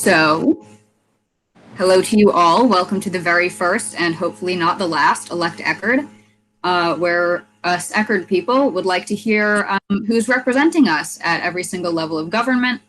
So, hello to you all. Welcome to the very first and hopefully not the last Elect Eckerd, where us Eckerd people would like to hear who's representing us at every single level of government.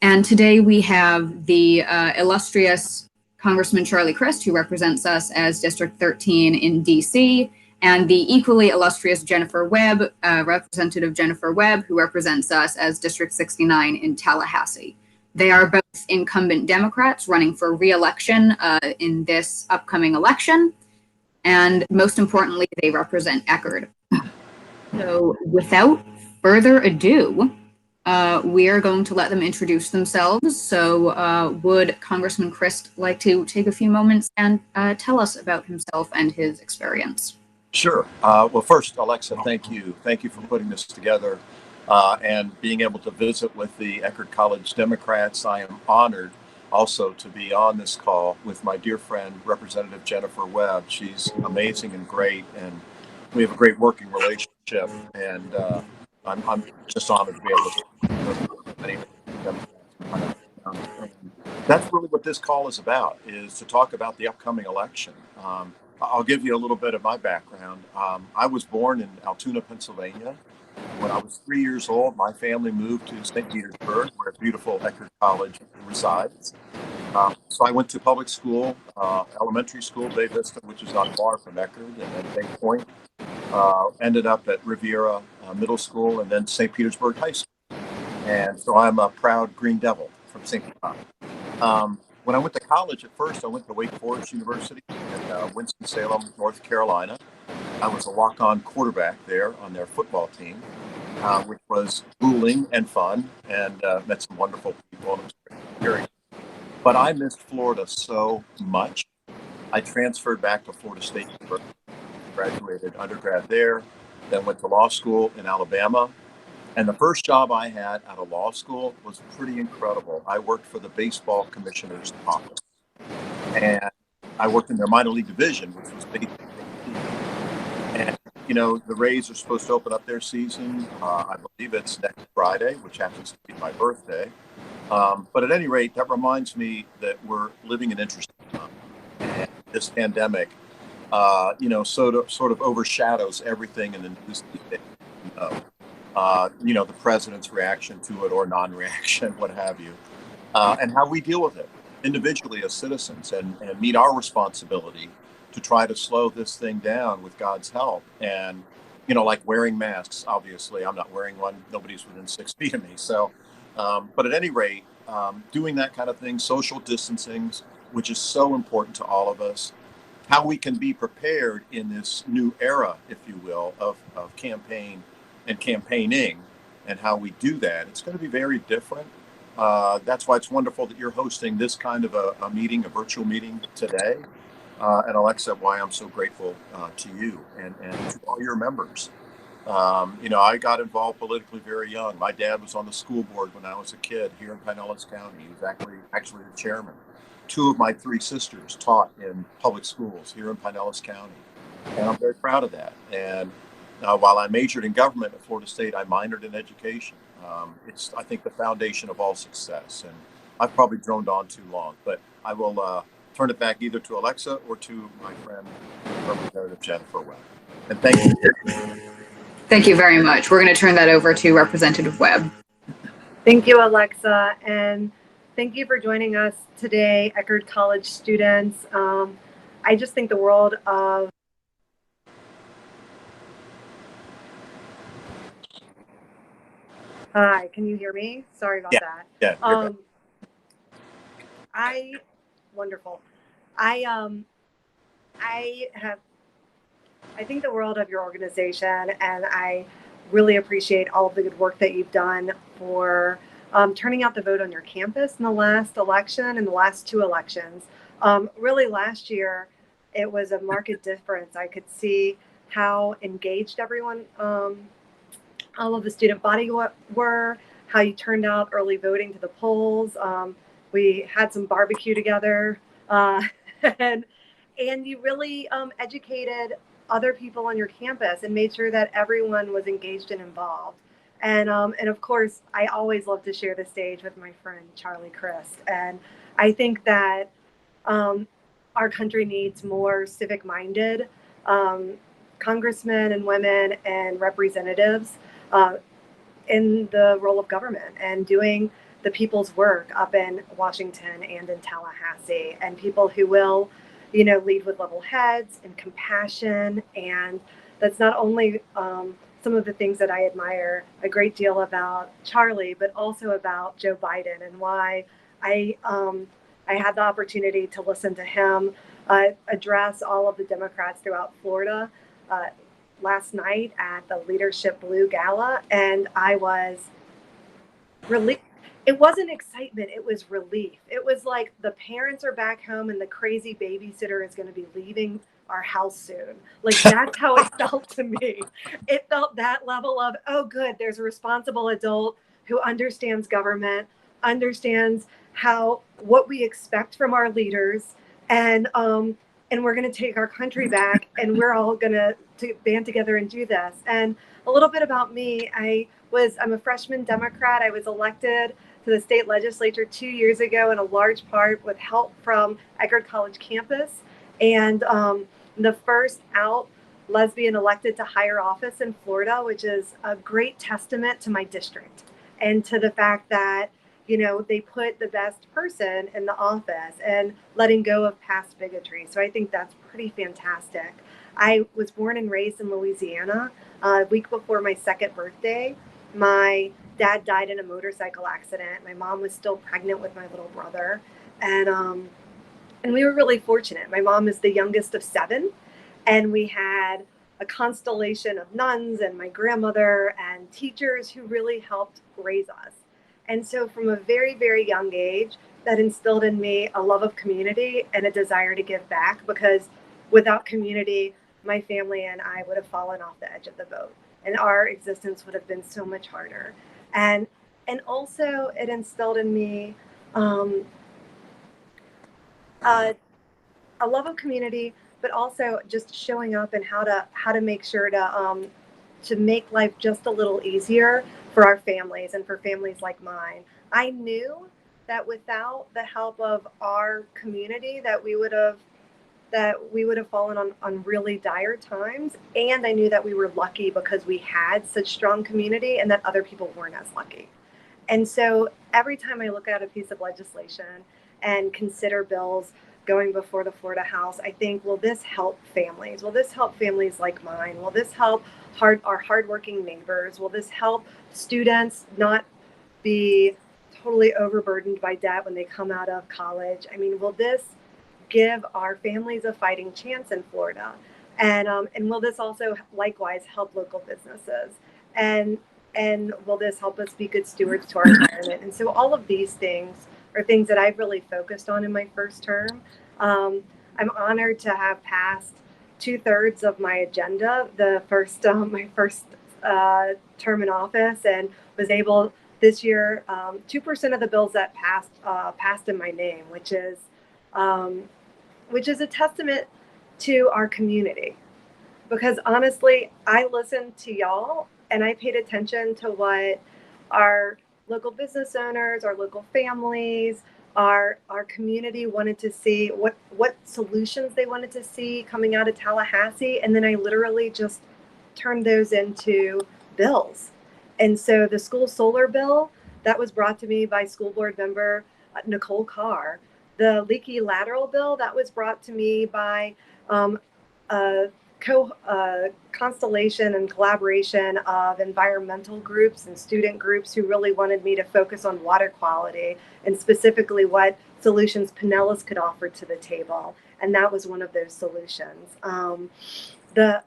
And today we have the illustrious Congressman Charlie Crist, who represents us as District 13 in DC, and the equally illustrious Jennifer Webb, Representative Jennifer Webb, who represents us as District 69 in Tallahassee. They are both incumbent Democrats running for re-election in this upcoming election. And most importantly, they represent Eckerd. So without further ado, we are going to let them introduce themselves. So would Congressman Crist like to take a few moments and tell us about himself and his experience? Sure. Well, first, Alexa, thank you. Thank you for putting this together and being able to visit with the Eckerd College Democrats. I am honored also to be on this call with my dear friend, Representative Jennifer Webb. She's amazing and great, and we have a great working relationship. And I'm just honored to be able to. That's really what this call is about, is to talk about the upcoming election. I'll give you a little bit of my background. I was born in Altoona, Pennsylvania. When I was 3 years old, my family moved to St. Petersburg, where beautiful Eckerd College resides. So I went to public school, elementary school, Bay Vista, which is not far from Eckerd, and then Bay Point. Ended up at Riviera Middle School, and then St. Petersburg High School. And so I'm a proud Green Devil from St. Petersburg. When I went to college, at first I went to Wake Forest University in Winston-Salem, North Carolina. I was a walk-on quarterback there on their football team, which was grueling and fun, and met some wonderful people. And it was very. But I missed Florida so much. I transferred back to Florida State University, graduated undergrad there, then went to law school in Alabama. And the first job I had out of law school was pretty incredible. I worked for the baseball commissioner's office, and I worked in their minor league division, which was baseball. And, you know, the Rays are supposed to open up their season. I believe it's next Friday, which happens to be my birthday. But at any rate, that reminds me that we're living in interesting times. And this pandemic, sort of overshadows everything in the news these days. The president's reaction to it or non-reaction, what have you, and how we deal with it individually as citizens and meet our responsibility to try to slow this thing down with God's help. And, like wearing masks, obviously I'm not wearing one. Nobody's within 6 feet of me. So, but at any rate, doing that kind of thing, social distancing, which is so important to all of us, how we can be prepared in this new era, if you will, of campaign and campaigning, and how we do that. It's going to be very different. That's why it's wonderful that you're hosting this kind of a meeting, a virtual meeting today. And Alexa, why I'm so grateful to you and to all your members. I got involved politically very young. My dad was on the school board when I was a kid here in Pinellas County. He was actually the chairman. 2 of my 3 sisters taught in public schools here in Pinellas County. And I'm very proud of that. And while I majored in government at Florida State, I minored in education. It's, I think, the foundation of all success. And I've probably droned on too long, but I will turn it back either to Alexa or to my friend, Representative Jennifer Webb. And thank you. Thank you very much. We're going to turn that over to Representative Webb. Thank you, Alexa, and thank you for joining us today, Eckerd College students. I just think the world of Hi, can you hear me? Sorry about that. Yeah. Wonderful. I think the world of your organization, and I really appreciate all of the good work that you've done for turning out the vote on your campus in the last election and the last 2 elections. Really, last year, it was a marked difference. I could see how engaged everyone, all of the student body were, how you turned out early voting to the polls. We had some barbecue together, and you really educated other people on your campus and made sure that everyone was engaged and involved. And of course, I always love to share the stage with my friend Charlie Crist. And I think that our country needs more civic-minded um, congressmen and women and representatives uh, in the role of government and doing the people's work up in Washington and in Tallahassee, and people who will, lead with level heads and compassion. And that's not only some of the things that I admire a great deal about Charlie, but also about Joe Biden, and why I I had the opportunity to listen to him address all of the Democrats throughout Florida uh, last night at the Leadership Blue Gala, and I was relief. It wasn't excitement, it was relief. It was like the parents are back home and the crazy babysitter is going to be leaving our house soon. Like, that's how it felt to me. It felt that level of, oh, good, there's a responsible adult who understands government, understands what we expect from our leaders, and we're going to take our country back, and we're all going to band together and do this. And a little bit about me, I'm a freshman Democrat. I was elected to the state legislature 2 years ago, in a large part with help from Eckerd College campus, and the first out lesbian elected to higher office in Florida, which is a great testament to my district and to the fact that they put the best person in the office and letting go of past bigotry. So I think that's pretty fantastic. I was born and raised in Louisiana. A week before my second birthday, my dad died in a motorcycle accident. My mom was still pregnant with my little brother, and we were really fortunate. My mom is the youngest of seven, and we had a constellation of nuns and my grandmother and teachers who really helped raise us. And so from a very, very young age, that instilled in me a love of community and a desire to give back, because without community, my family and I would have fallen off the edge of the boat, and our existence would have been so much harder. And also it instilled in me um, a, a love of community, but also just showing up and how to make sure to make life just a little easier for our families and for families like mine. I knew that without the help of our community, that we would have fallen on really dire times. And I knew that we were lucky because we had such strong community, and that other people weren't as lucky. And so every time I look at a piece of legislation and consider bills going before the Florida House, I think, will this help families? Will this help families like mine? Will this help our hardworking neighbors? Will this help students not be totally overburdened by debt when they come out of college? I mean, will this give our families a fighting chance in Florida? And will this also likewise help local businesses? And will this help us be good stewards to our environment? And so all of these things are things that I've really focused on in my first term. I'm honored to have passed 2/3 of my agenda my first term in office, and was able this year 2% of the bills that passed in my name, which is a testament to our community. Because honestly, I listened to y'all and I paid attention to what our local business owners, our local families, our community wanted to see, what solutions they wanted to see coming out of Tallahassee. And then I literally just turned those into bills. And so the school solar bill that was brought to me by school board member Nicole Carr, the leaky lateral bill that was brought to me by a constellation and collaboration of environmental groups and student groups who really wanted me to focus on water quality, and specifically what solutions Pinellas could offer to the table. And that was one of those solutions. The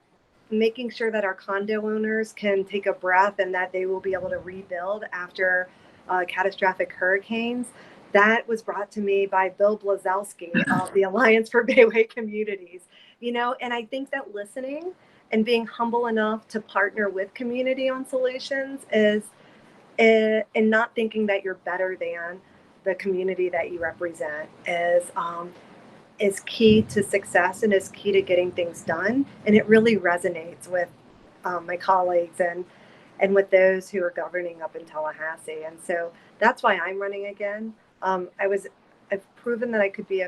making sure that our condo owners can take a breath and that they will be able to rebuild after catastrophic hurricanes. That was brought to me by Bill Blazowski of the Alliance for Bayway Communities. And I think that listening and being humble enough to partner with community on solutions and not thinking that you're better than the community that you represent is key to success and is key to getting things done. And it really resonates with my colleagues. and with those who are governing up in Tallahassee. And so that's why I'm running again. I've proven that I could be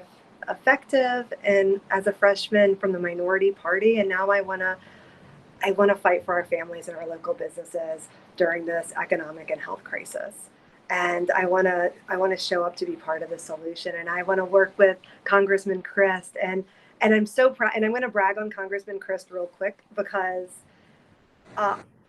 effective and as a freshman from the minority party, and now I want to fight for our families and our local businesses during this economic and health crisis. And I want to show up to be part of the solution. And I want to work with Congressman Crist. And I'm so proud. And I'm going to brag on Congressman Crist real quick because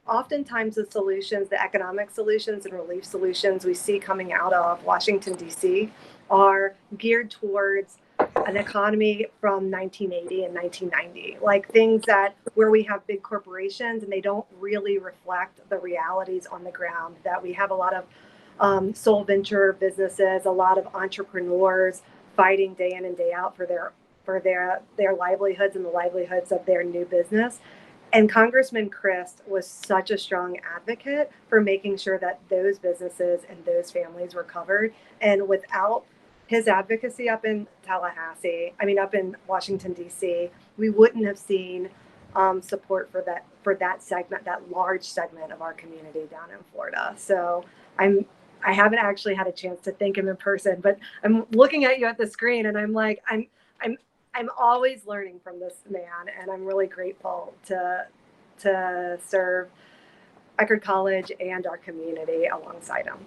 oftentimes the solutions, the economic solutions and relief solutions we see coming out of Washington, D.C. are geared towards an economy from 1980 and 1990, like things that where we have big corporations and they don't really reflect the realities on the ground, that we have a lot of sole venture businesses, a lot of entrepreneurs fighting day in and day out for their livelihoods and the livelihoods of their new business. And Congressman Crist was such a strong advocate for making sure that those businesses and those families were covered. And without his advocacy up in up in Washington, D.C., we wouldn't have seen support for that segment, that large segment of our community down in Florida. So I haven't actually had a chance to thank him in person, but I'm looking at you at the screen and I'm like, I'm always learning from this man, and I'm really grateful to serve Eckerd College and our community alongside him.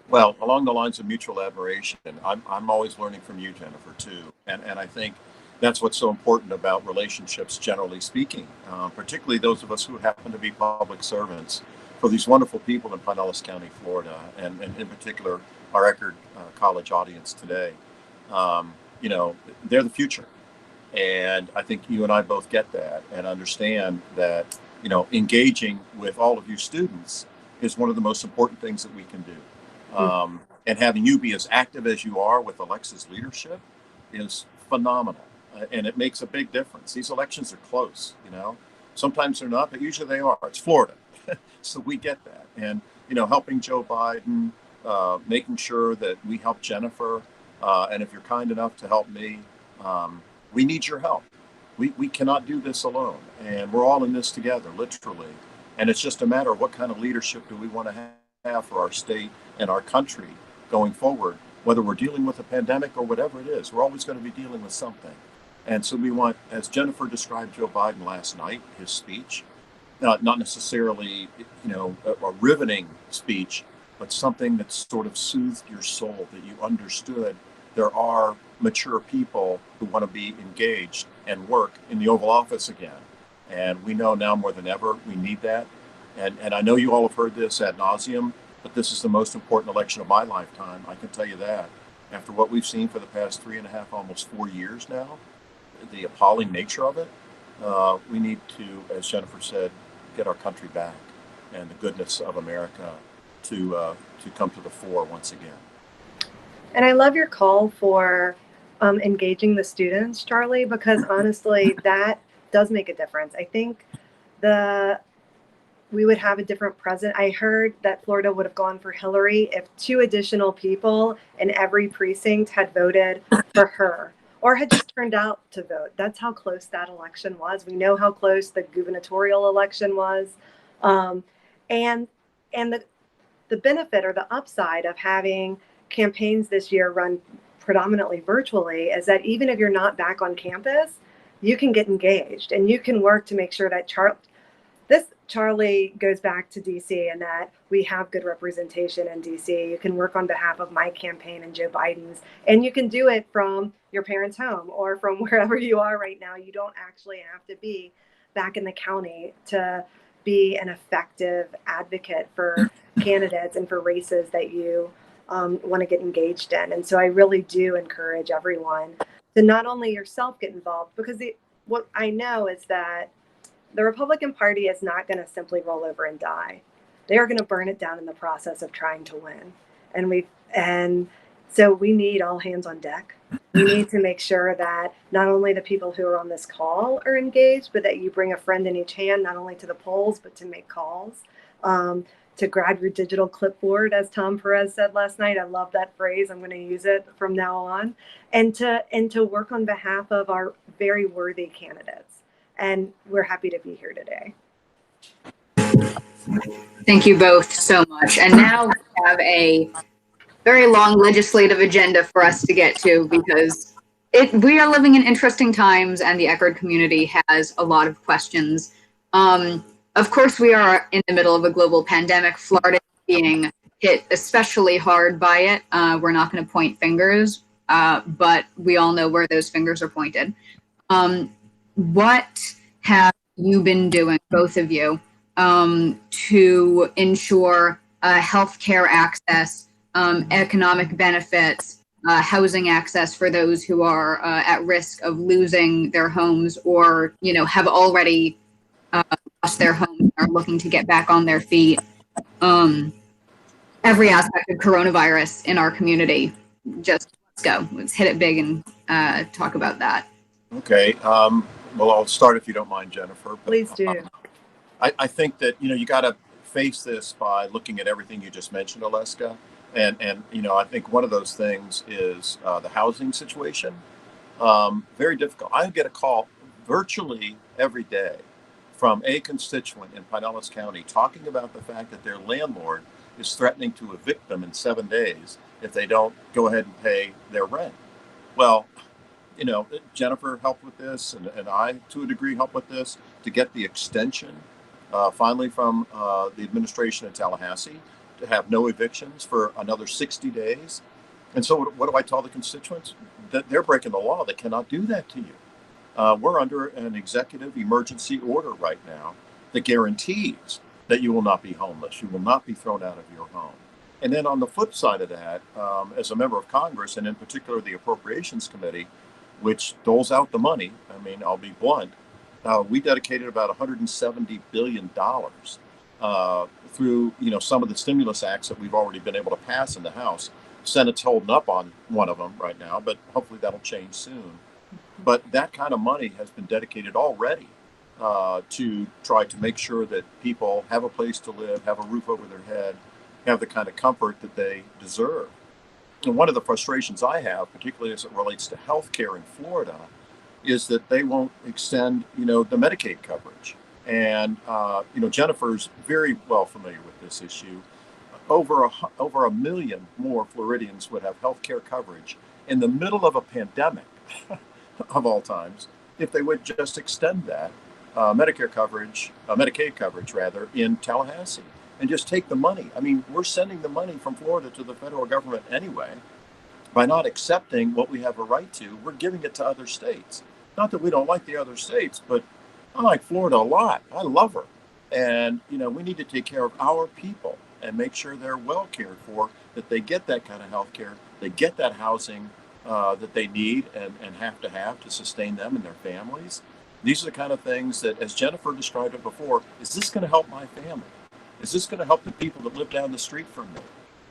Well, along the lines of mutual admiration, I'm always learning from you, Jennifer, too. And I think that's what's so important about relationships, generally speaking, particularly those of us who happen to be public servants for these wonderful people in Pinellas County, Florida, and in particular, our Eckerd College audience today. They're the future. And I think you and I both get that and understand that, engaging with all of you students is one of the most important things that we can do. And having you be as active as you are with Alexa's leadership is phenomenal. And it makes a big difference. These elections are close, Sometimes they're not, but usually they are. It's Florida. So we get that. And, helping Joe Biden, making sure that we help Jennifer, and if you're kind enough to help me, we need your help. We cannot do this alone. And we're all in this together, literally. And it's just a matter of what kind of leadership do we want to have for our state and our country going forward, whether we're dealing with a pandemic or whatever it is. We're always going to be dealing with something. And so we want, as Jennifer described Joe Biden last night, his speech, not necessarily, a riveting speech, but something that sort of soothed your soul, that you understood there are mature people who want to be engaged and work in the Oval Office again. And we know now more than ever we need that. And I know you all have heard this ad nauseum, but this is the most important election of my lifetime. I can tell you that. After what we've seen for the past 3.5, almost 4 years now, the appalling nature of it, we need to, as Jennifer said, get our country back and the goodness of America to come to the fore once again. And I love your call for engaging the students, Charlie, because honestly, that does make a difference. I think we would have a different president. I heard that Florida would have gone for Hillary if 2 additional people in every precinct had voted for her or had just turned out to vote. That's how close that election was. We know how close the gubernatorial election was. And the benefit or the upside of having campaigns this year run predominantly virtually is that even if you're not back on campus, you can get engaged and you can work to make sure that Charlie goes back to DC and that we have good representation in DC. You can work on behalf of my campaign and Joe Biden's, and you can do it from your parents' home or from wherever you are right now. You don't actually have to be back in the county to be an effective advocate for candidates and for races that you want to get engaged in. And so I really do encourage everyone to not only yourself get involved, because what I know is that the Republican Party is not going to simply roll over and die. They are going to burn it down in the process of trying to win. And so we need all hands on deck. We need to make sure that not only the people who are on this call are engaged, but that you bring a friend in each hand, not only to the polls, but to make calls, to grab your digital clipboard, as Tom Perez said last night. I love that phrase. I'm going to use it from now on, and to work on behalf of our very worthy candidates. And we're happy to be here today. Thank you both so much. And now we have a very long legislative agenda for us to get to, because we are living in interesting times and the Eckerd community has a lot of questions. Of course, we are in the middle of a global pandemic. Florida being hit especially hard by it. We're not going to point fingers, but we all know where those fingers are pointed. What have you been doing, both of you, to ensure healthcare access, economic benefits, housing access for those who are at risk of losing their homes, or have already lost their homes and are looking to get back on their feet? Every aspect of coronavirus in our community. Just let's go. Let's hit it big and talk about that. Okay. Well, I'll start if you don't mind, Jennifer. But, Please do. I think that you got to face this by looking at everything you just mentioned, Aleska, and I think one of those things is the housing situation. Very difficult. I get a call virtually every day from a constituent in Pinellas County talking about the fact that their landlord is threatening to evict them in 7 days if they don't go ahead and pay their rent. Well, Jennifer helped with this, and I, to a degree, helped with this to get the extension finally from the administration in Tallahassee to have no evictions for another 60 days. And so what do I tell the constituents? That they're breaking the law. They cannot do that to you. We're under an executive emergency order right now that guarantees that you will not be homeless. You will not be thrown out of your home. And then on the flip side of that, as a member of Congress, and in particular the Appropriations Committee, which doles out the money, I mean, I'll be blunt, we dedicated about $170 billion through some of the stimulus acts that we've already been able to pass in the House. Senate's holding up on one of them right now, but hopefully that'll change soon. But that kind of money has been dedicated already to try to make sure that people have a place to live, have a roof over their head, have the kind of comfort that they deserve. And one of the frustrations I have, particularly as it relates to healthcare in Florida, is that they won't extend, the Medicaid coverage. And Jennifer's very well familiar with this issue. Over a million more Floridians would have healthcare coverage in the middle of a pandemic, of all times, if they would just extend that Medicaid coverage rather, in Tallahassee, and just take the money. I mean, we're sending the money from Florida to the federal government anyway. By not accepting what we have a right to, we're giving it to other states. Not that we don't like the other states, but I like Florida a lot. I love her. And, we need to take care of our people and make sure they're well cared for, that they get that kind of health care, they get that housing that they need and have to sustain them and their families. These are the kind of things that, as Jennifer described it before, is this going to help my family? Is this going to help the people that live down the street from me?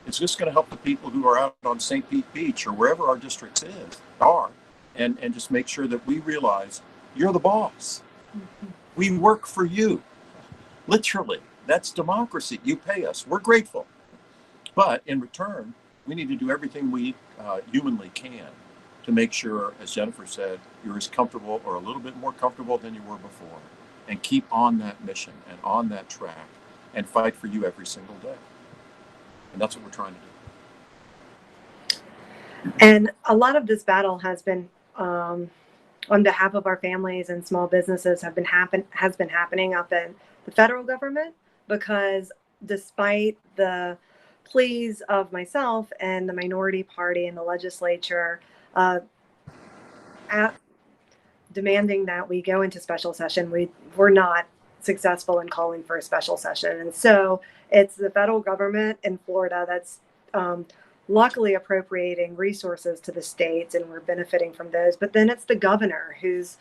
Is this going to help the people who are out on St. Pete Beach or wherever our districts are, and just make sure that we realize you're the boss. We work for you. Literally, that's democracy. You pay us. We're grateful. But in return, we need to do everything we humanly can to make sure, as Jennifer said, you're as comfortable or a little bit more comfortable than you were before, and keep on that mission and on that track and fight for you every single day. And that's what we're trying to do. And a lot of this battle has been on behalf of our families and small businesses has been happening out in the federal government, because despite the pleas of myself and the minority party in the legislature demanding that we go into special session, we're not successful in calling for a special session. And so it's the federal government in Florida that's luckily appropriating resources to the states, and we're benefiting from those. But then it's the governor who's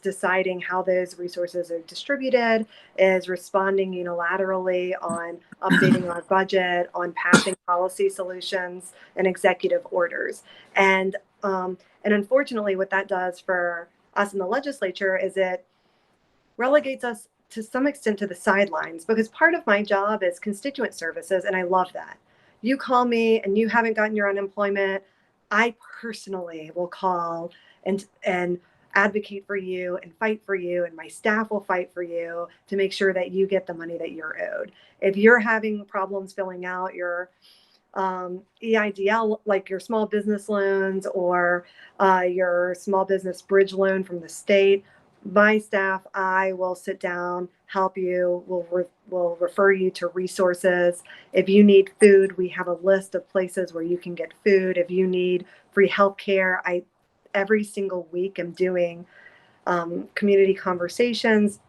deciding how those resources are distributed, is responding unilaterally on updating our budget, on passing policy solutions and executive orders. And unfortunately, what that does for us in the legislature is it relegates us to some extent to the sidelines, because part of my job is constituent services, and I love that. You call me and you haven't gotten your unemployment, I personally will call and advocate for you and fight for you, and my staff will fight for you to make sure that you get the money that you're owed. If you're having problems filling out your EIDL, like your small business loans or your small business bridge loan from the state, my staff, I will sit down, help you, we'll refer you to resources. If you need food, we have a list of places where you can get food. If you need free healthcare, every single week am doing community conversations.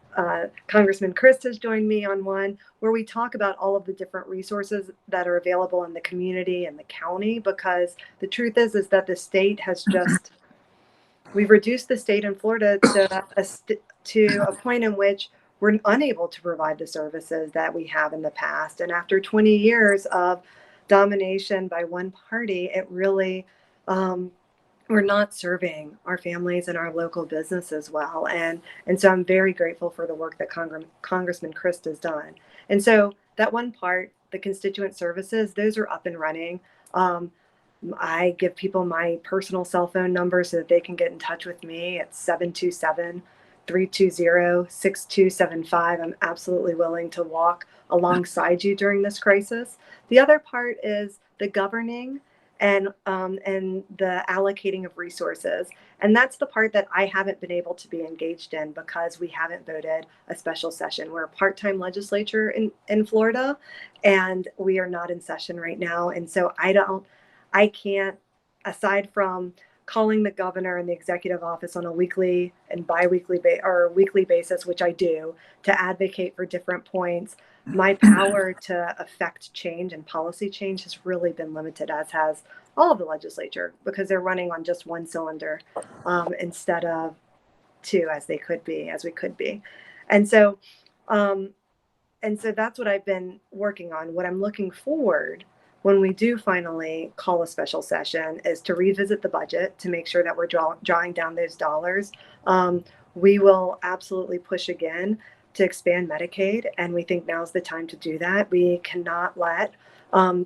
Congressman Crist has joined me on one where we talk about all of the different resources that are available in the community and the county, because the truth is that the state has just, we've reduced the state in Florida to a point in which we're unable to provide the services that we have in the past. And after 20 years of domination by one party, it really, we're not serving our families and our local businesses well. And so I'm very grateful for the work that Congressman Crist has done. And so that one part, the constituent services, those are up and running. I give people my personal cell phone number so that they can get in touch with me. It's 727-320-6275. I'm absolutely willing to walk alongside you during this crisis. The other part is the governing and the allocating of resources. And that's the part that I haven't been able to be engaged in because we haven't voted a special session. We're a part-time legislature in Florida, and we are not in session right now. And so I can't, aside from calling the governor and the executive office on a weekly and bi-weekly or weekly basis, which I do, to advocate for different points, my power to affect change and policy change has really been limited, as has all of the legislature, because they're running on just one cylinder instead of two, as we could be. And so that's what I've been working on. What I'm looking forward when we do finally call a special session is to revisit the budget to make sure that we're drawing down those dollars. We will absolutely push again to expand Medicaid, and we think now's the time to do that. We cannot let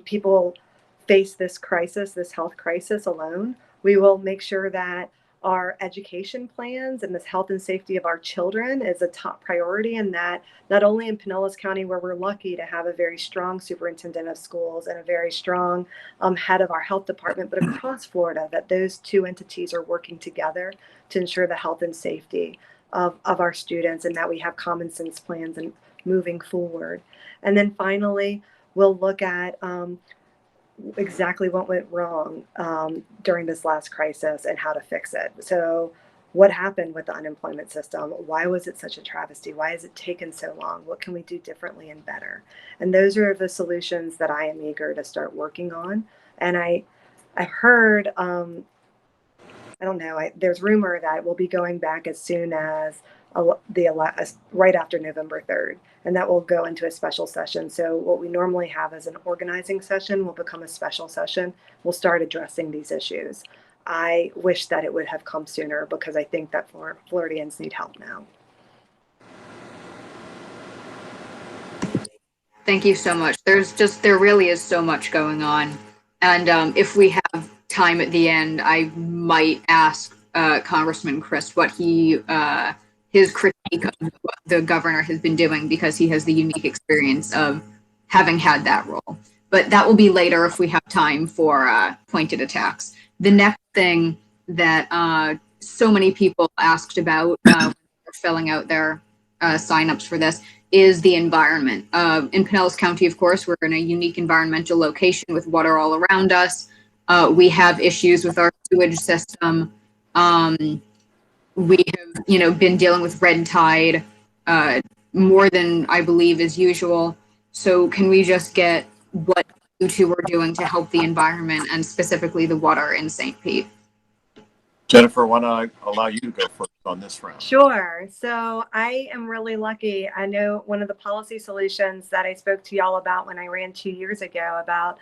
people face this crisis, this health crisis alone. We will make sure that our education plans and this health and safety of our children is a top priority, and that not only in Pinellas County, where we're lucky to have a very strong superintendent of schools and a very strong head of our health department, but across Florida, that those two entities are working together to ensure the health and safety of our students, and that we have common sense plans and moving forward. And then finally, we'll look at exactly what went wrong during this last crisis and how to fix it. So what happened with the unemployment system? Why was it such a travesty? Why has it taken so long? What can we do differently and better? And those are the solutions that I am eager to start working on. And I've heard, I don't know, there's rumor that we'll be going back as soon as right after November 3rd, and that will go into a special session. So what we normally have as an organizing session will become a special session. We'll start addressing these issues. I wish that it would have come sooner, because I think that Floridians need help now. Thank you so much. There really is so much going on. And if we have time at the end, I might ask Congressman Crist what his critique of what the governor has been doing, because he has the unique experience of having had that role. But that will be later if we have time for pointed attacks. The next thing that so many people asked about when they're filling out their signups for this is the environment. In Pinellas County, of course, we're in a unique environmental location with water all around us. We have issues with our sewage system. We have, been dealing with red tide more than I believe is usual. So can we just get what you two are doing to help the environment and specifically the water in St. Pete? Jennifer, why don't I allow you to go first on this round? Sure. So I am really lucky. I know one of the policy solutions that I spoke to y'all about when I ran 2 years ago about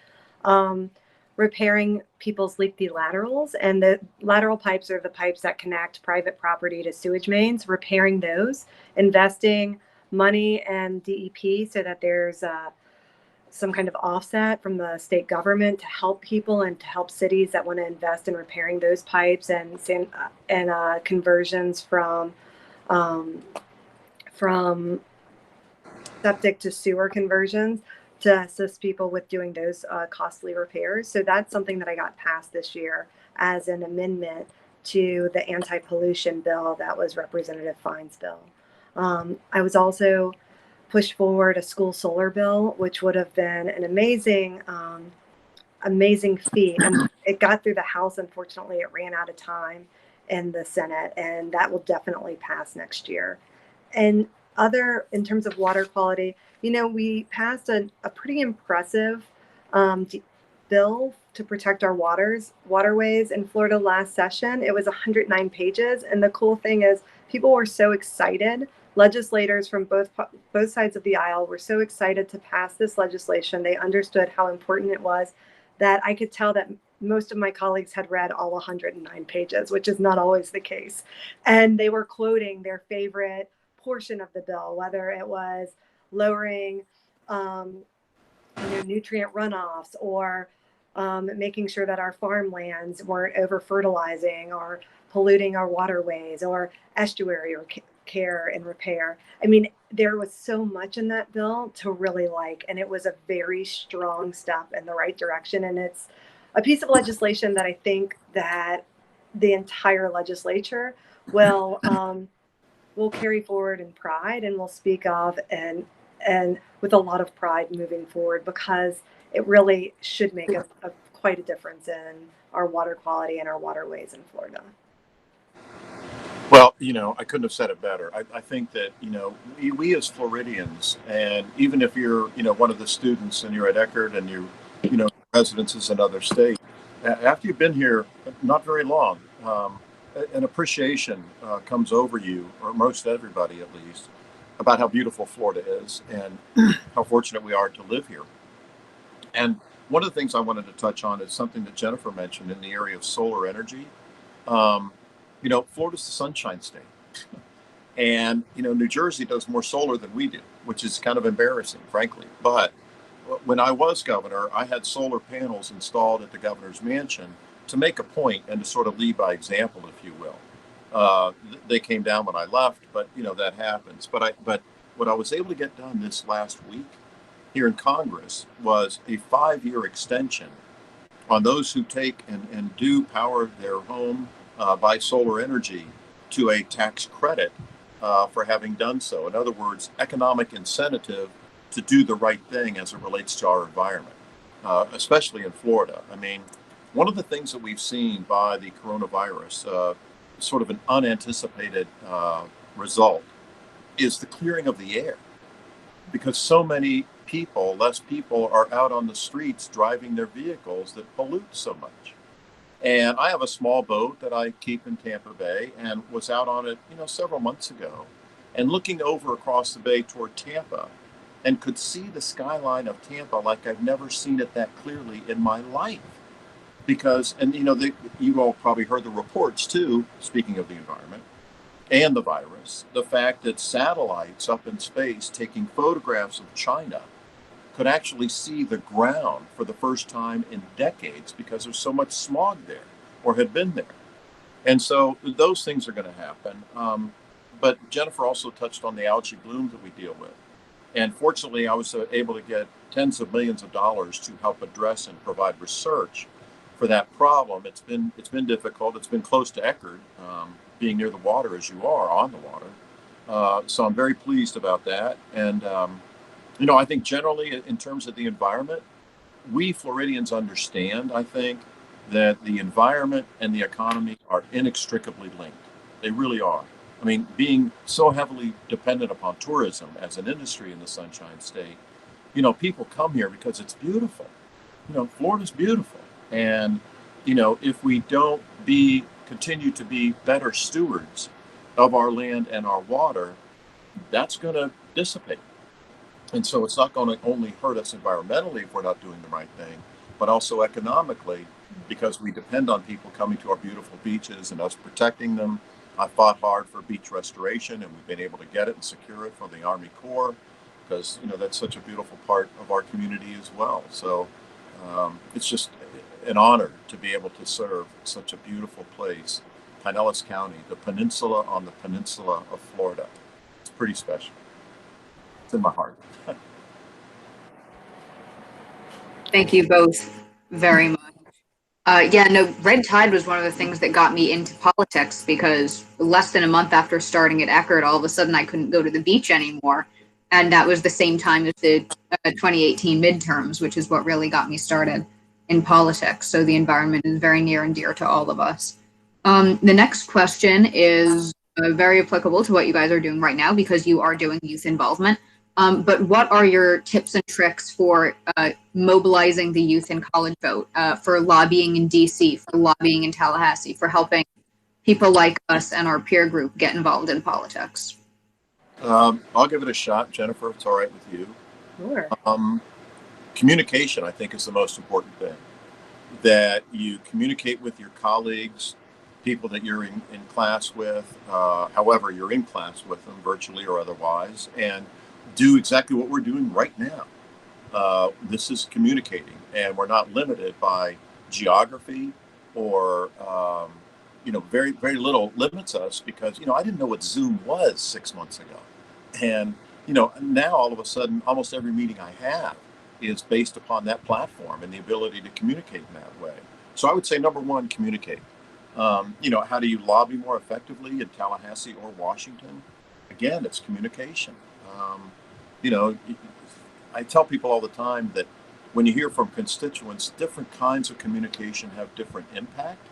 repairing people's leaky laterals, and the lateral pipes are the pipes that connect private property to sewage mains, repairing those, investing money and DEP so that there's some kind of offset from the state government to help people and to help cities that want to invest in repairing those pipes and conversions um, from septic to sewer conversions to assist people with doing those costly repairs. So that's something that I got passed this year as an amendment to the anti-pollution bill that was Representative Fine's bill. I was also pushed forward a school solar bill, which would have been an amazing feat. And it got through the House. Unfortunately, it ran out of time in the Senate, and that will definitely pass next year. And in terms of water quality, we passed a pretty impressive bill to protect our waterways in Florida last session. It was 109 pages. And the cool thing is people were so excited. Legislators from both sides of the aisle were so excited to pass this legislation. They understood how important it was, that I could tell that most of my colleagues had read all 109 pages, which is not always the case. And they were quoting their favorite portion of the bill, whether it was lowering nutrient runoffs or making sure that our farmlands weren't over fertilizing or polluting our waterways, or estuary or care and repair. I mean, there was so much in that bill to really like, and it was a very strong step in the right direction. And it's a piece of legislation that I think that the entire legislature will carry forward in pride, and will speak of and with a lot of pride moving forward, because it really should make quite a difference in our water quality and our waterways in Florida. Well, I couldn't have said it better. I think that, we as Floridians, and even if you're, one of the students and you're at Eckerd and residence is another state, after you've been here not very long, an appreciation comes over you, or most everybody at least, about how beautiful Florida is and how fortunate we are to live here. And one of the things I wanted to touch on is something that Jennifer mentioned in the area of solar energy. Florida's the Sunshine State. And, New Jersey does more solar than we do, which is kind of embarrassing, frankly. But when I was governor, I had solar panels installed at the governor's mansion to make a point and to sort of lead by example, if you will. They came down when I left, but, that happens. But what I was able to get done this last week here in Congress was a 5-year extension on those who take and do power their home by solar energy to a tax credit for having done so. In other words, economic incentive to do the right thing as it relates to our environment, especially in Florida. I mean, one of the things that we've seen by the coronavirus, sort of an unanticipated result, is the clearing of the air, because so many less people are out on the streets driving their vehicles that pollute so much. And I have a small boat that I keep in Tampa Bay, and was out on it, several months ago, and looking over across the bay toward Tampa, and could see the skyline of Tampa like I've never seen it that clearly in my life. Because, and you all probably heard the reports too, speaking of the environment and the virus, the fact that satellites up in space taking photographs of China could actually see the ground for the first time in decades, because there's so much smog there, or had been there. And so those things are going to happen. But Jennifer also touched on the algae blooms that we deal with. And fortunately, I was able to get tens of millions of dollars to help address and provide research for that problem. It's been difficult. It's been close to Eckerd, being near the water as you are, on the water. So I'm very pleased about that. And I think generally in terms of the environment, we Floridians understand, I think, that the environment and the economy are inextricably linked. They really are. I mean, being so heavily dependent upon tourism as an industry in the Sunshine State, people come here because it's beautiful. Florida's beautiful. And, if we don't continue to be better stewards of our land and our water, that's going to dissipate. And so it's not going to only hurt us environmentally if we're not doing the right thing, but also economically, because we depend on people coming to our beautiful beaches and us protecting them. I fought hard for beach restoration, and we've been able to get it and secure it for the Army Corps. because that's such a beautiful part of our community as well. So it's just an honor to be able to serve such a beautiful place, Pinellas County, the peninsula on the peninsula of Florida. It's pretty special. It's in my heart. Thank you both very much. Yeah, no, Red Tide was one of the things that got me into politics because less than a month after starting at Eckerd, all of a sudden I couldn't go to the beach anymore. And that was the same time as the 2018 midterms, which is what really got me started in politics. So the environment is very near and dear to all of us. The next question is very applicable to what you guys are doing right now because you are doing youth involvement. But what are your tips and tricks for mobilizing the youth in college vote, for lobbying in DC, for lobbying in Tallahassee, for helping people like us and our peer group get involved in politics? I'll give it a shot, Jennifer, if it's all right with you. Sure. Communication, I think, is the most important thing. That you communicate with your colleagues, people that you're in class with, however you're in class with them, virtually or otherwise, and do exactly what we're doing right now. This is communicating, and we're not limited by geography or, very, very little limits us because, I didn't know what Zoom was 6 months ago. And, now all of a sudden, almost every meeting I have is based upon that platform and the ability to communicate in that way. So I would say, number one, communicate. How do you lobby more effectively in Tallahassee or Washington? Again, it's communication. I tell people all the time that when you hear from constituents, different kinds of communication have different impact.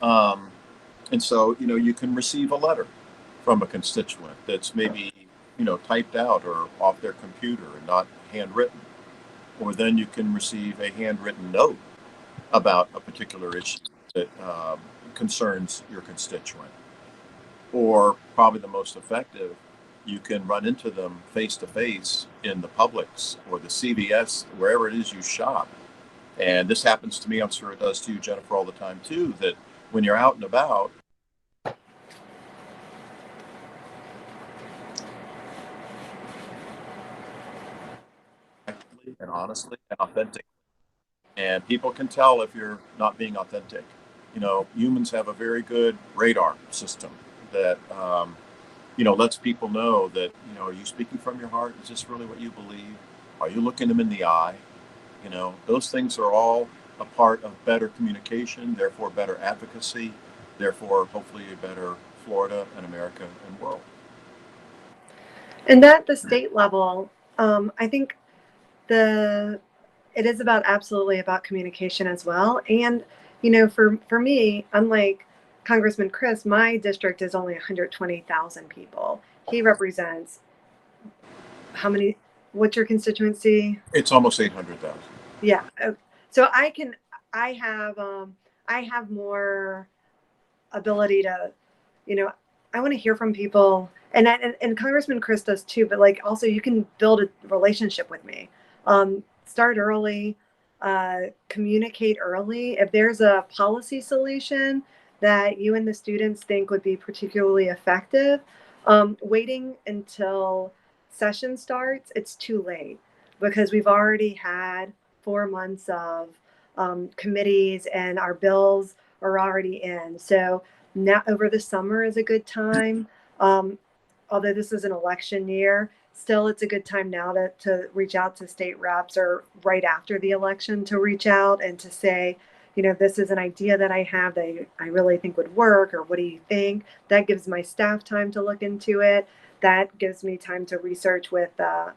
And so, you can receive a letter from a constituent that's maybe, typed out or off their computer and not handwritten. Or then you can receive a handwritten note about a particular issue that concerns your constituent. Or probably the most effective, you can run into them face to face in the Publix or the CVS, wherever it is you shop. And this happens to me, I'm sure it does to you, Jennifer, all the time too, that when you're out and about, and honestly and authentic. And people can tell if you're not being authentic. Humans have a very good radar system that, lets people know that, are you speaking from your heart? Is this really what you believe? Are you looking them in the eye? Those things are all a part of better communication, therefore better advocacy, therefore hopefully a better Florida and America and world. And at the state level, I think it is absolutely about communication as well. And, for me, unlike Congressman Crist, my district is only 120,000 people. He represents how many? What's your constituency? It's almost 800,000. Yeah. So I have more ability to, I want to hear from people, and Congressman Crist does too. But also, you can build a relationship with me. Start early, communicate early. If there's a policy solution that you and the students think would be particularly effective, waiting until session starts, it's too late because we've already had 4 months of committees and our bills are already in. So now over the summer is a good time. Although this is an election year, still it's a good time now to reach out to state reps or right after the election to reach out and to say, this is an idea that I have that I really think would work, or what do you think? That gives my staff time to look into it. That gives me time to research with the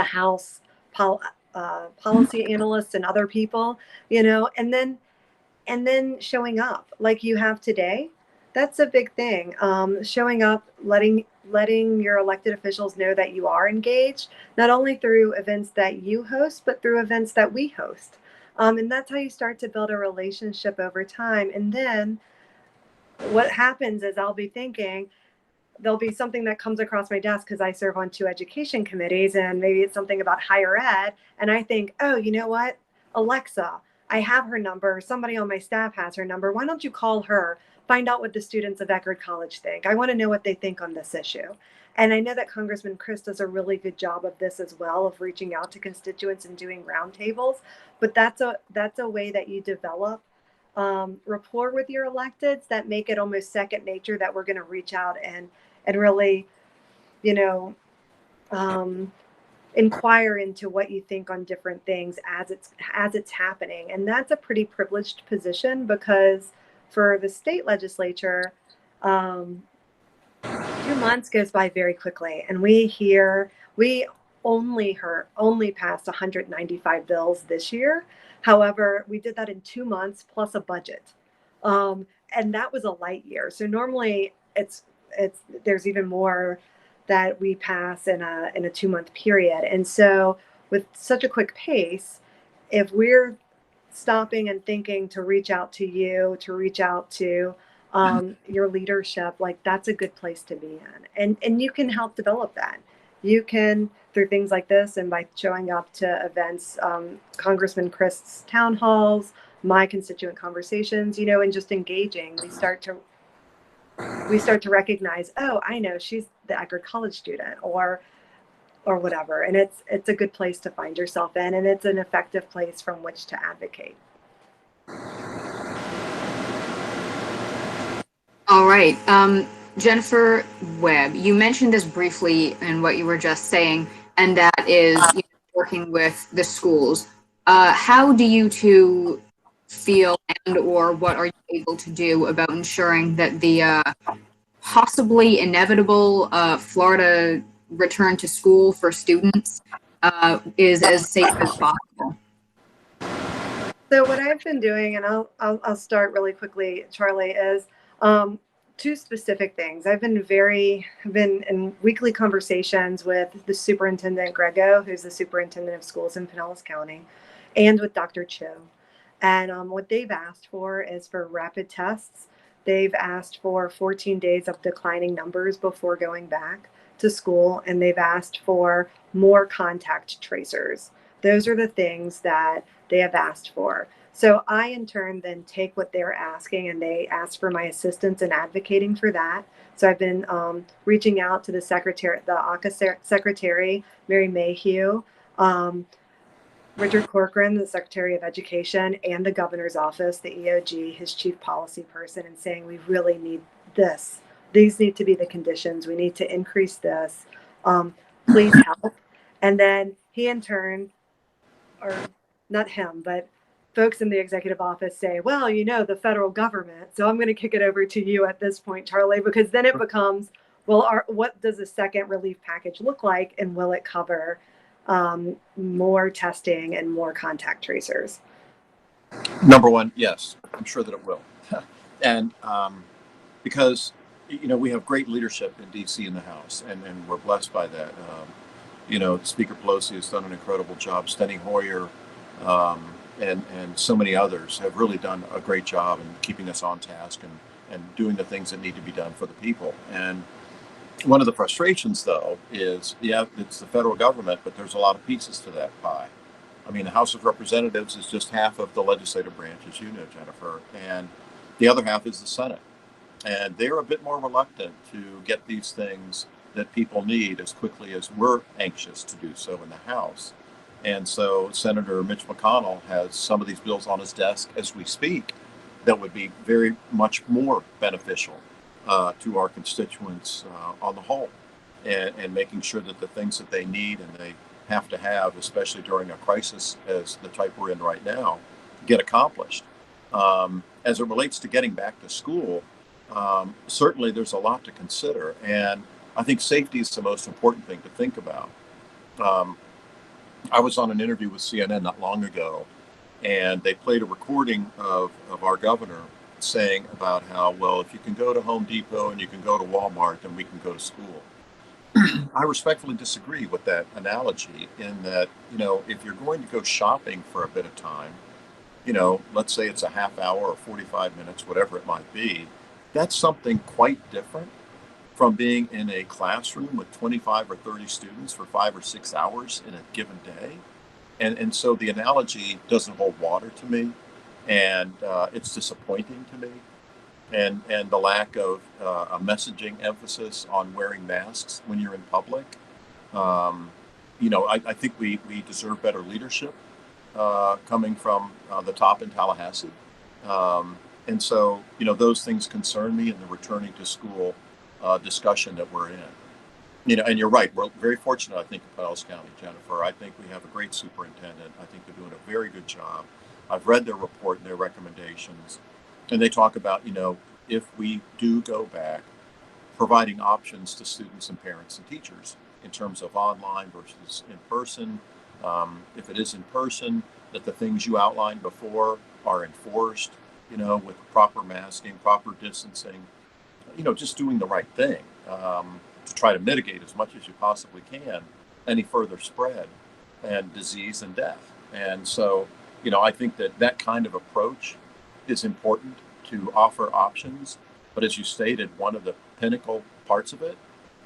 House policy analysts and other people, and then showing up like you have today. That's a big thing. Showing up, letting your elected officials know that you are engaged, not only through events that you host, but through events that we host. And that's how you start to build a relationship over time. And then what happens is I'll be thinking, there'll be something that comes across my desk because I serve on 2 education committees, and maybe it's something about higher ed. And I think, oh, you know what? Alexa, I have her number. Somebody on my staff has her number. Why don't you call her? Find out what the students of Eckerd College think. I want to know what they think on this issue. And I know that Congressman Crist does a really good job of this as well, of reaching out to constituents and doing roundtables. But that's a way that you develop rapport with your electeds that make it almost second nature that we're going to reach out and really, you know, um, inquire into what you think on different things as it's happening. And that's a pretty privileged position, because for the state legislature, 2 months goes by very quickly, and we only passed 195 bills this year. However, we did that in 2 months plus a budget, and that was a light year. So normally it's there's even more that we pass in a 2 month period. And so with such a quick pace, if we're stopping and thinking to reach out to you, to reach out to your leadership, like that's a good place to be in. And you can help develop that. You can, through things like this and by showing up to events, Congressman Crist's town halls, my constituent conversations, and just engaging, we start to recognize, oh, I know she's the Eckerd College student, or whatever. And it's a good place to find yourself in, and it's an effective place from which to advocate. All right. Jennifer Webb, you mentioned this briefly in what you were just saying, and that is working with the schools. How do you two feel, and or what are you able to do about ensuring that the possibly inevitable Florida return to school for students is as safe as possible? So what I've been doing, and I'll start really quickly, Charlie, is two specific things. I've been in weekly conversations with the superintendent Grego, who's the superintendent of schools in Pinellas County, and with Dr. Cho. And what they've asked for is for rapid tests. They've asked for 14 days of declining numbers before going back to school, and they've asked for more contact tracers. Those are the things that they have asked for. So I, in turn, then take what they're asking, and they ask for my assistance in advocating for that. So I've been reaching out to the ACA secretary, Mary Mayhew, Richard Corcoran, the Secretary of Education, and the governor's office, the EOG, his chief policy person, and saying we really need this. These need to be the conditions. We need to increase this. Please help. And then he, in turn, or not him, but folks in the executive office say, well, the federal government. So I'm going to kick it over to you at this point, Charlie, because then it becomes, well, what does a second relief package look like? And will it cover more testing and more contact tracers? Number one, yes, I'm sure that it will. And because, we have great leadership in DC in the House, and we're blessed by that. Speaker Pelosi has done an incredible job. Steny Hoyer and so many others have really done a great job in keeping us on task and doing the things that need to be done for the people. And one of the frustrations, though, is, it's the federal government, but there's a lot of pieces to that pie. I mean, the House of Representatives is just half of the legislative branch, as you know, Jennifer, and the other half is the Senate. And they're a bit more reluctant to get these things that people need as quickly as we're anxious to do so in the House. And so Senator Mitch McConnell has some of these bills on his desk as we speak that would be very much more beneficial to our constituents on the whole, and making sure that the things that they need and they have to have, especially during a crisis as the type we're in right now, get accomplished. As it relates to getting back to school, certainly there's a lot to consider, and I think safety is the most important thing to think about. I was on an interview with CNN not long ago, and they played a recording of our governor saying about how, well, if you can go to Home Depot and you can go to Walmart, then we can go to school. I respectfully disagree with that analogy, in that, if you're going to go shopping for a bit of time, let's say it's a half hour or 45 minutes, whatever it might be, that's something quite different from being in a classroom with 25 or 30 students for 5 or 6 hours in a given day. And so the analogy doesn't hold water to me, and it's disappointing to me. and the lack of a messaging emphasis on wearing masks when you're in public. Um, I think we deserve better leadership coming from the top in Tallahassee. And so, those things concern me in the returning to school discussion that we're in. And you're right. We're very fortunate, I think, in Pinellas County, Jennifer. I think we have a great superintendent. I think they're doing a very good job. I've read their report and their recommendations, and they talk about, if we do go back, providing options to students and parents and teachers in terms of online versus in person. If it is in person, that the things you outlined before are enforced, with proper masking, proper distancing, just doing the right thing to try to mitigate as much as you possibly can any further spread and disease and death. And so, I think that kind of approach is important to offer options. But as you stated, one of the pinnacle parts of it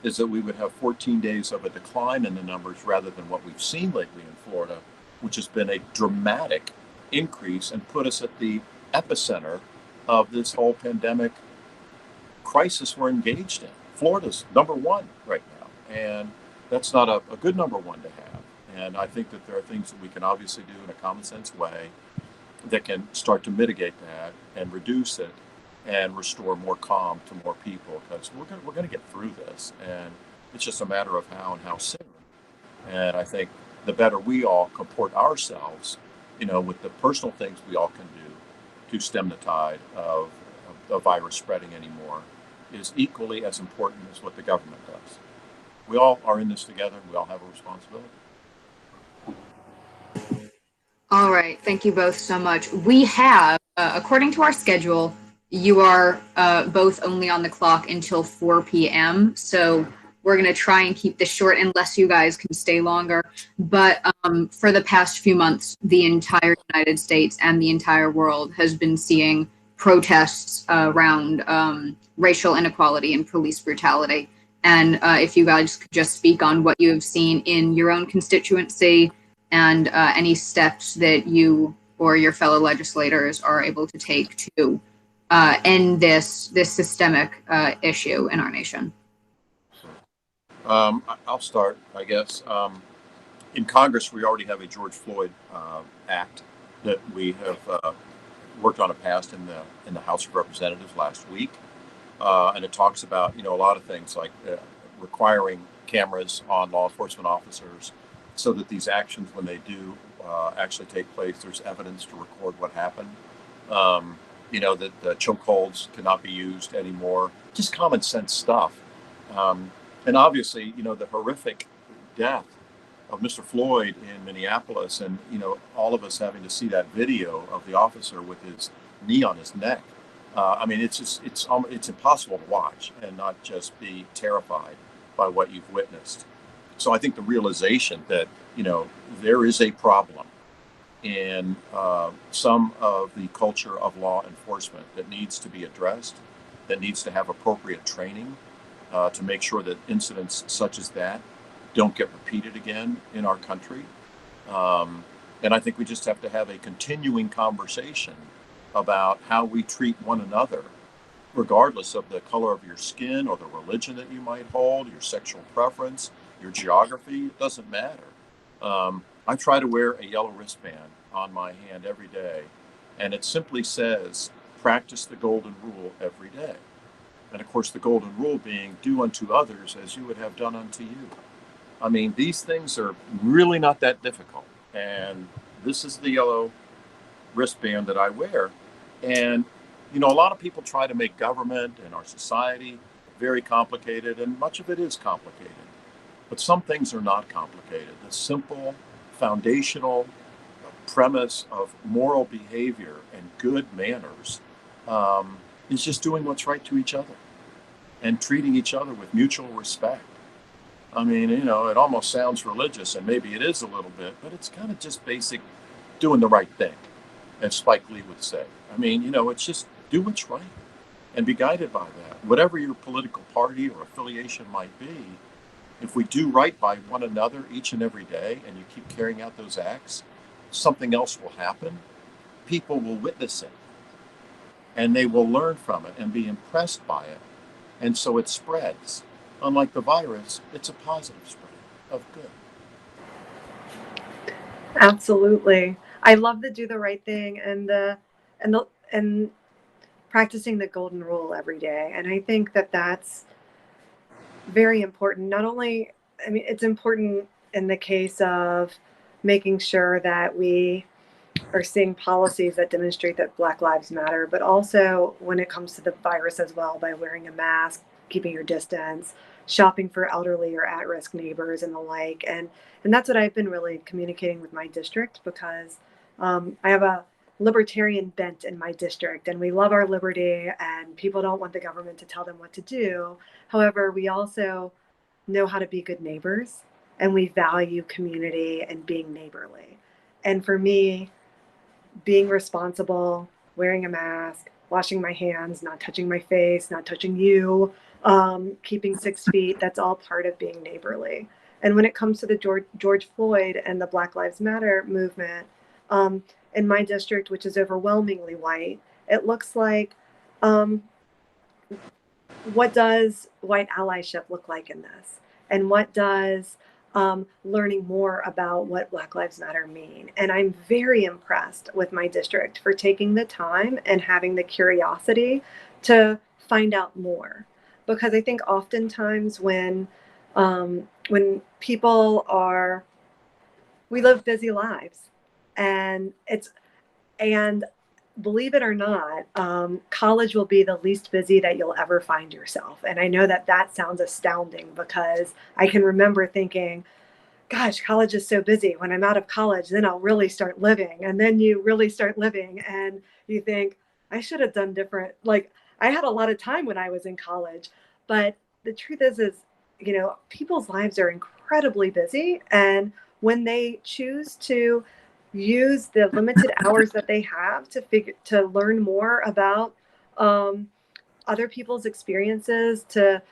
is that we would have 14 days of a decline in the numbers rather than what we've seen lately in Florida, which has been a dramatic increase and put us at the epicenter of this whole pandemic crisis we're engaged in. Florida's number one right now, and that's not a good number one to have. And I think that there are things that we can obviously do in a common sense way that can start to mitigate that and reduce it and restore more calm to more people, because we're going to get through this, and it's just a matter of how and how soon. And I think the better we all comport ourselves, with the personal things we all can do to stem the tide of the virus spreading anymore, is equally as important as what the government does. We all are in this together. We all have a responsibility. All right. Thank you both so much. We have, according to our schedule, you are both only on the clock until 4 p.m. So we're going to try and keep this short unless you guys can stay longer. But for the past few months, the entire United States and the entire world has been seeing protests around racial inequality and police brutality. And if you guys could just speak on what you have seen in your own constituency and any steps that you or your fellow legislators are able to take to end this systemic issue in our nation. I'll start, I guess. In Congress, we already have a George Floyd Act that we have worked on it passed in the House of Representatives last week, and it talks about a lot of things like requiring cameras on law enforcement officers, so that these actions, when they do actually take place, there's evidence to record what happened. That the chokeholds cannot be used anymore. Just common sense stuff. And obviously, the horrific death of Mr. Floyd in Minneapolis, and all of us having to see that video of the officer with his knee on his neck. It's impossible to watch and not just be terrified by what you've witnessed. So I think the realization that, there is a problem in some of the culture of law enforcement that needs to be addressed, that needs to have appropriate training to make sure that incidents such as that don't get repeated again in our country. And I think we just have to have a continuing conversation about how we treat one another, regardless of the color of your skin or the religion that you might hold, your sexual preference, your geography. It doesn't matter. I try to wear a yellow wristband on my hand every day, and it simply says, practice the golden rule every day. And of course, the golden rule being, do unto others as you would have done unto you. I mean, these things are really not that difficult. And this is the yellow wristband that I wear. And, a lot of people try to make government and our society very complicated, and much of it is complicated. But some things are not complicated. The simple, foundational premise of moral behavior and good manners is just doing what's right to each other and treating each other with mutual respect. I mean, it almost sounds religious, and maybe it is a little bit, but it's kind of just basic doing the right thing, as Spike Lee would say. I mean, it's just do what's right and be guided by that. Whatever your political party or affiliation might be, if we do right by one another each and every day, and you keep carrying out those acts, something else will happen. People will witness it. and they will learn from it and be impressed by it. And so it spreads. Unlike the virus, it's a positive spread of good. Absolutely. I love the do the right thing and practicing the golden rule every day. And I think that that's very important. Not only, I mean, it's important in the case of making sure that we are seeing policies that demonstrate that Black Lives Matter, but also when it comes to the virus as well, by wearing a mask, keeping your distance, shopping for elderly or at-risk neighbors and the like. And that's what I've been really communicating with my district, because I have a libertarian bent in my district, and we love our liberty, and people don't want the government to tell them what to do. However, we also know how to be good neighbors, and we value community and being neighborly. And for me, being responsible, wearing a mask, washing my hands, not touching my face, not touching you, keeping 6 feet, that's all part of being neighborly. And when it comes to the George Floyd and the Black Lives Matter movement, in my district, which is overwhelmingly white, it looks like, what does white allyship look like in this? And what does learning more about what Black Lives Matter mean? And I'm very impressed with my district for taking the time and having the curiosity to find out more. Because I think oftentimes when people are, we live busy lives, and and believe it or not, college will be the least busy that you'll ever find yourself. And I know that that sounds astounding, because I can remember thinking, gosh, college is so busy. When I'm out of college, then I'll really start living. And then you really start living and you think, I should have done different. Like, I had a lot of time when I was in college, but the truth is, people's lives are incredibly busy. And when they choose to use the limited hours that they have to learn more about other people's experiences, to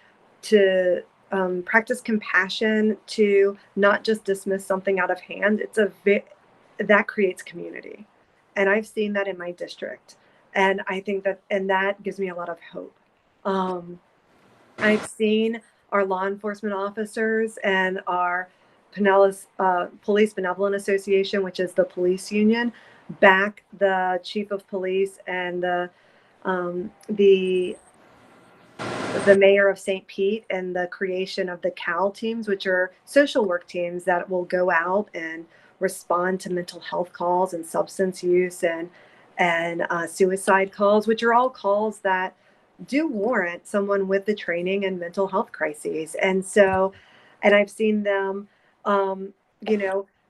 practice compassion, to not just dismiss something out of hand, that creates community. And I've seen that in my district, and I think that gives me a lot of hope. I've seen our law enforcement officers and our Police Benevolent Association, which is the police union, back the chief of police and the mayor of St. Pete and the creation of the CAL teams, which are social work teams that will go out and respond to mental health calls and substance use and suicide calls, which are all calls that do warrant someone with the training in mental health crises. And I've seen them,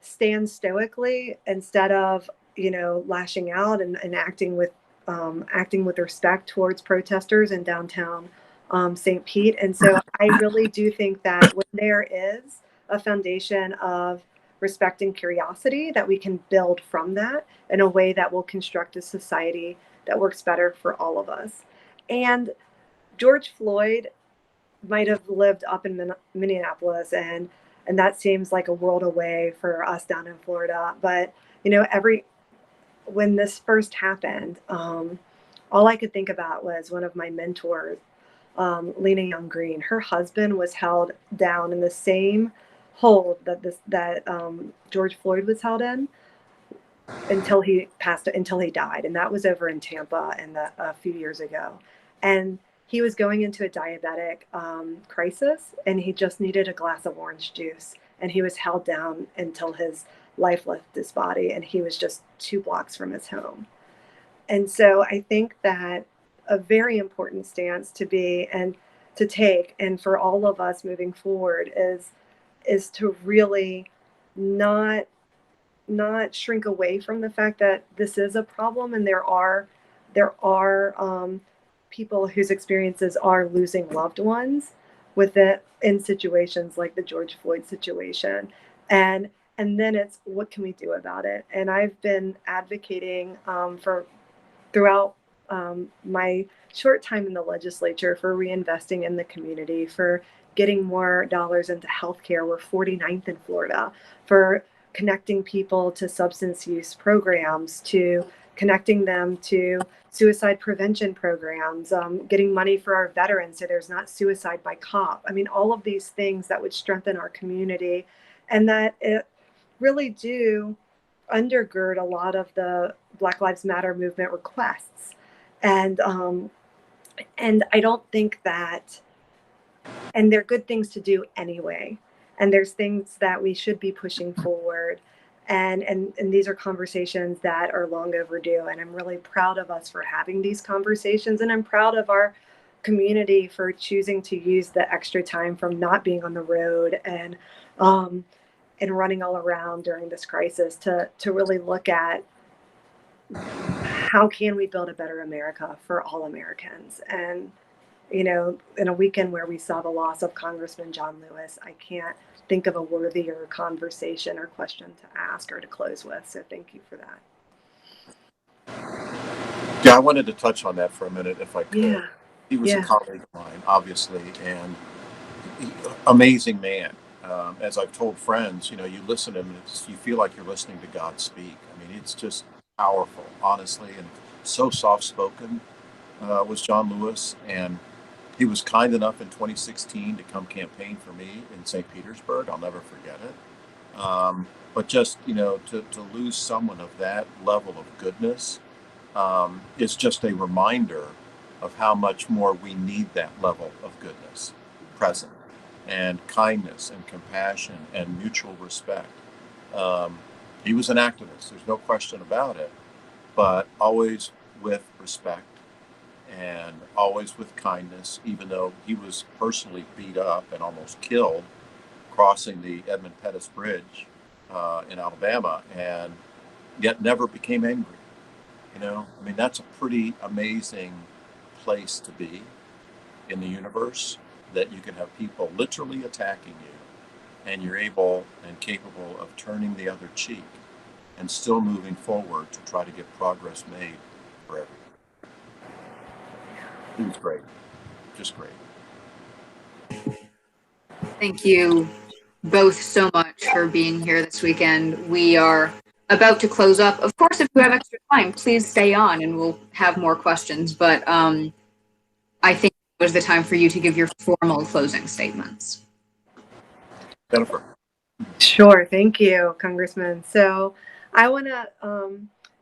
stand stoically instead of, lashing out and acting with respect towards protesters in downtown St. Pete. And so I really do think that when there is a foundation of respect and curiosity, that we can build from that in a way that will construct a society that works better for all of us. And George Floyd might have lived up in Minneapolis, and that seems like a world away for us down in Florida. But when this first happened, all I could think about was one of my mentors, Lena Young Green. Her husband was held down in the same hold that George Floyd was held in until he died, and that was over in Tampa a few years ago. And he was going into a diabetic crisis, and he just needed a glass of orange juice, and he was held down until his life left his body, and he was just 2 blocks from his home. And so I think that a very important stance to take, and for all of us moving forward, is to really not shrink away from the fact that this is a problem, and there are people whose experiences are losing loved ones with it in situations like the George Floyd situation. And then it's, what can we do about it? And I've been advocating throughout my short time in the legislature for reinvesting in the community, for getting more dollars into healthcare. We're 49th in Florida, for connecting people to substance use programs, to connecting them to suicide prevention programs, getting money for our veterans so there's not suicide by cop. I mean, all of these things that would strengthen our community and that it really do undergird a lot of the Black Lives Matter movement requests. And I don't think that, and they're good things to do anyway. And there's things that we should be pushing forward. And these are conversations that are long overdue. And I'm really proud of us for having these conversations. And I'm proud of our community for choosing to use the extra time from not being on the road and running all around during this crisis to really look at how can we build a better America for all Americans. And you know, in a weekend where we saw the loss of Congressman John Lewis, I can't think of a worthier conversation or question to ask or to close with. So thank you for that. Yeah, I wanted to touch on that for a minute, if I could. Yeah. He was a colleague of mine, obviously, and amazing man. As I've told friends, you know, you listen to him, and you feel like you're listening to God speak. I mean, it's just powerful, honestly, and so soft-spoken was John Lewis. And he was kind enough in 2016 to come campaign for me in St. Petersburg. I'll never forget it. But just, you know, to lose someone of that level of goodness is just a reminder of how much more we need that level of goodness present, and kindness and compassion and mutual respect. He was an activist, there's no question about it, but always with respect and always with kindness, even though he was personally beat up and almost killed crossing the Edmund Pettus Bridge in Alabama, and yet never became angry. You know, I mean, that's a pretty amazing place to be in the universe, that you can have people literally attacking you and you're able and capable of turning the other cheek and still moving forward to try to get progress made for everyone. It was great. Just great. Thank you both so much for being here this weekend. We are about to close up. Of course, if you have extra time, please stay on and we'll have more questions. But I think it was the time for you to give your formal closing statements. Jennifer. Sure. Thank you, Congressman. So I want to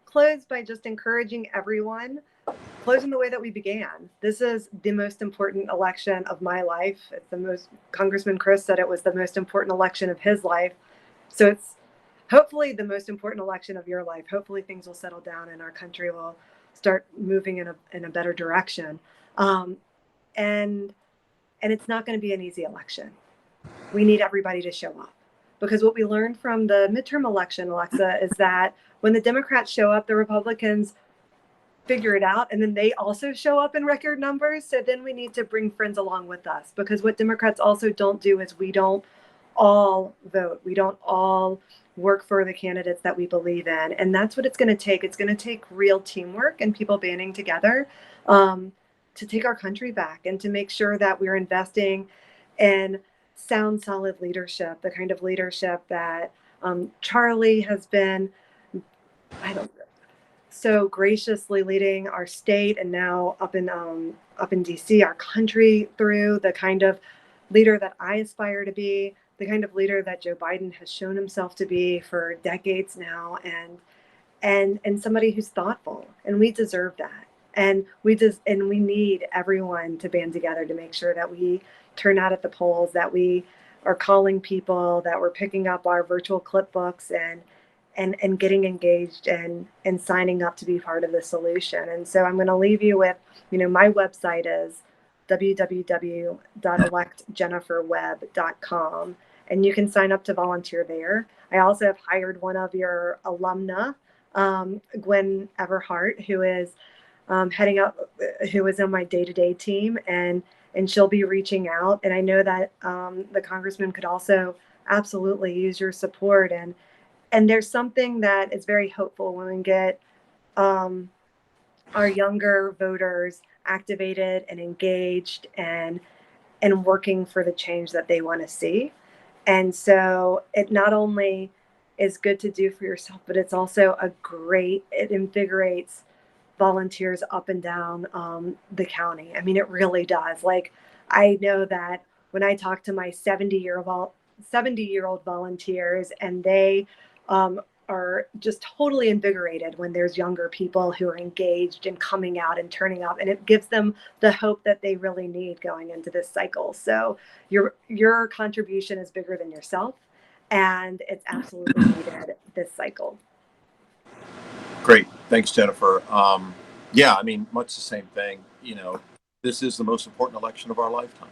close by just encouraging everyone, closing the way that we began. This is the most important election of my life. It's the most, Congressman Crist said it was the most important election of his life. So it's hopefully the most important election of your life. Hopefully things will settle down and our country will start moving in a better direction. And it's not going to be an easy election. We need everybody to show up, because what we learned from the midterm election, Alexa, is that when the Democrats show up, the Republicans figure it out, and then they also show up in record numbers. So then we need to bring friends along with us, because what Democrats also don't do is we don't all vote. We don't all work for the candidates that we believe in. And that's what it's going to take. It's going to take real teamwork and people banding together to take our country back and to make sure that we're investing in sound, solid leadership, the kind of leadership that Charlie has been, so graciously leading our state, and now up in DC, our country through, the kind of leader that I aspire to be, the kind of leader that Joe Biden has shown himself to be for decades now, and somebody who's thoughtful, and we deserve that. And we need everyone to band together to make sure that we turn out at the polls, that we are calling people, that we're picking up our virtual clip books and getting engaged and signing up to be part of the solution. And so I'm going to leave you with, my website is www.electjenniferwebb.com, and you can sign up to volunteer there. I also have hired one of your alumna, Gwen Everhart, who is who is on my day-to-day team, and she'll be reaching out. And I know that the congressman could also absolutely use your support. And there's something that is very hopeful when we get our younger voters activated and engaged and working for the change that they want to see. And so it not only is good to do for yourself, but it's also it invigorates volunteers up and down the county. I mean, it really does. Like, I know that when I talk to my 70-year-old volunteers, and they are just totally invigorated when there's younger people who are engaged and coming out and turning up, and it gives them the hope that they really need going into this cycle. So your contribution is bigger than yourself, and it's absolutely needed this cycle. Great. Thanks, Jennifer. Yeah, I mean, much the same thing. You know, this is the most important election of our lifetime.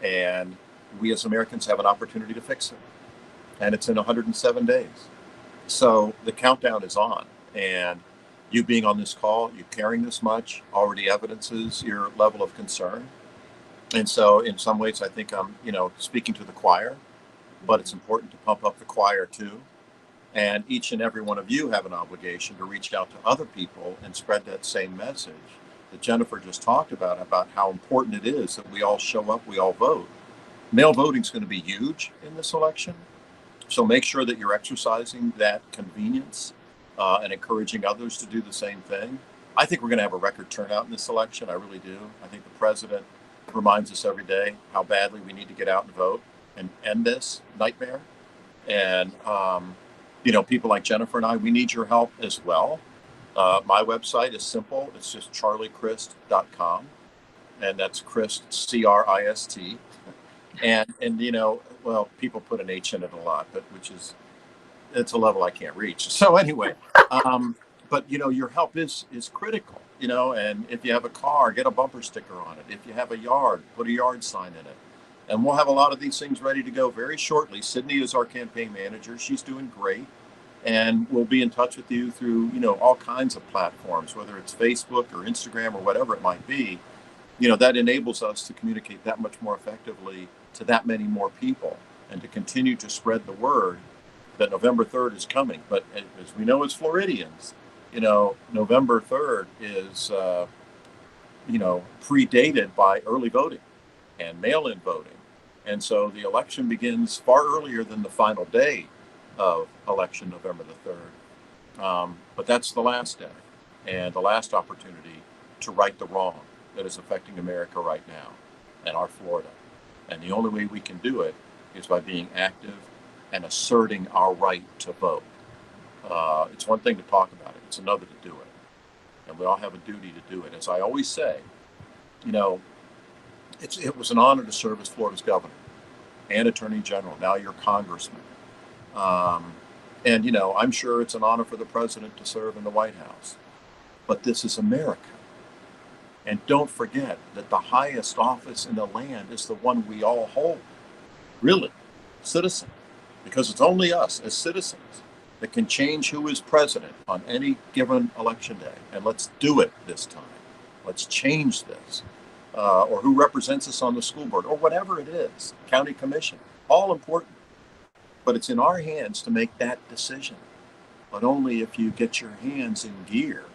And we as Americans have an opportunity to fix it. And it's in 107 days. So the countdown is on. And you being on this call, you caring this much, already evidences your level of concern. And so in some ways, I think I'm, speaking to the choir, but it's important to pump up the choir too. And each and every one of you have an obligation to reach out to other people and spread that same message that Jennifer just talked about how important it is that we all show up, we all vote. Mail voting is going to be huge in this election. So make sure that you're exercising that convenience and encouraging others to do the same thing. I think we're going to have a record turnout in this election. I really do. I think the president reminds us every day how badly we need to get out and vote and end this nightmare. And, people like Jennifer and I, we need your help as well. My website is simple. It's just charliecrist.com. And that's Crist, C-R-I-S-T. And people put an H in it a lot, but it's a level I can't reach. So anyway, but your help is critical, and if you have a car, get a bumper sticker on it. If you have a yard, put a yard sign in it. And we'll have a lot of these things ready to go very shortly. Sydney is our campaign manager. She's doing great. And we'll be in touch with you through, all kinds of platforms, whether it's Facebook or Instagram or whatever it might be. That enables us to communicate that much more effectively to that many more people and to continue to spread the word that November 3rd is coming. But as we know as Floridians, November 3rd is, predated by early voting and mail-in voting. And so the election begins far earlier than the final day of election, November the 3rd. But that's the last day and the last opportunity to right the wrong that is affecting America right now and our Florida. And the only way we can do it is by being active and asserting our right to vote. It's one thing to talk about it. It's another to do it. And we all have a duty to do it. As I always say, it was an honor to serve as Florida's governor and attorney general. Now you're congressman. And I'm sure it's an honor for the president to serve in the White House. But this is America. And don't forget that the highest office in the land is the one we all hold. Really, citizen. Because it's only us as citizens that can change who is president on any given election day. And let's do it this time. Let's change this. Or who represents us on the school board, or whatever it is, county commission, all important. But it's in our hands to make that decision. But only if you get your hands in gear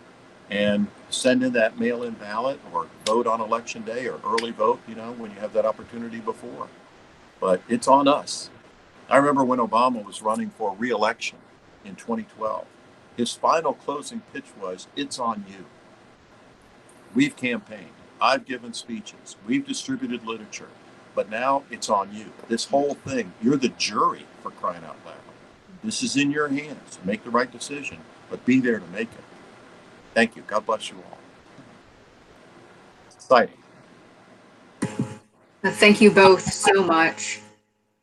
and send in that mail-in ballot or vote on election day or early vote, when you have that opportunity before. But it's on us. I remember when Obama was running for re-election in 2012, his final closing pitch was, "It's on you." We've campaigned. I've given speeches. We've distributed literature. But now it's on you. This whole thing, you're the jury, for crying out loud. This is in your hands. Make the right decision, but be there to make it. Thank you. God bless you all. Exciting. Thank you both so much.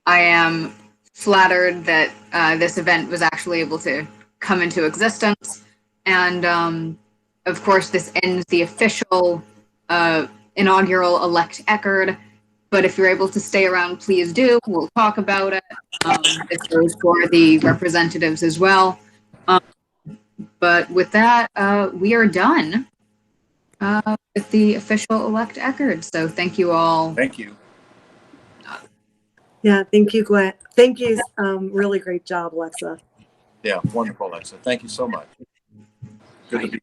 I am flattered that this event was actually able to come into existence. And of course, this ends the official inaugural Elect Eckerd. But if you're able to stay around, please do. We'll talk about it. This goes for the representatives as well. But with that, we are done with the official Elect Eckerd. So thank you all. Thank you. Yeah, thank you, Gwen. Thank you. Really great job, Alexa. Yeah, wonderful, Alexa. Thank you so much. Good to be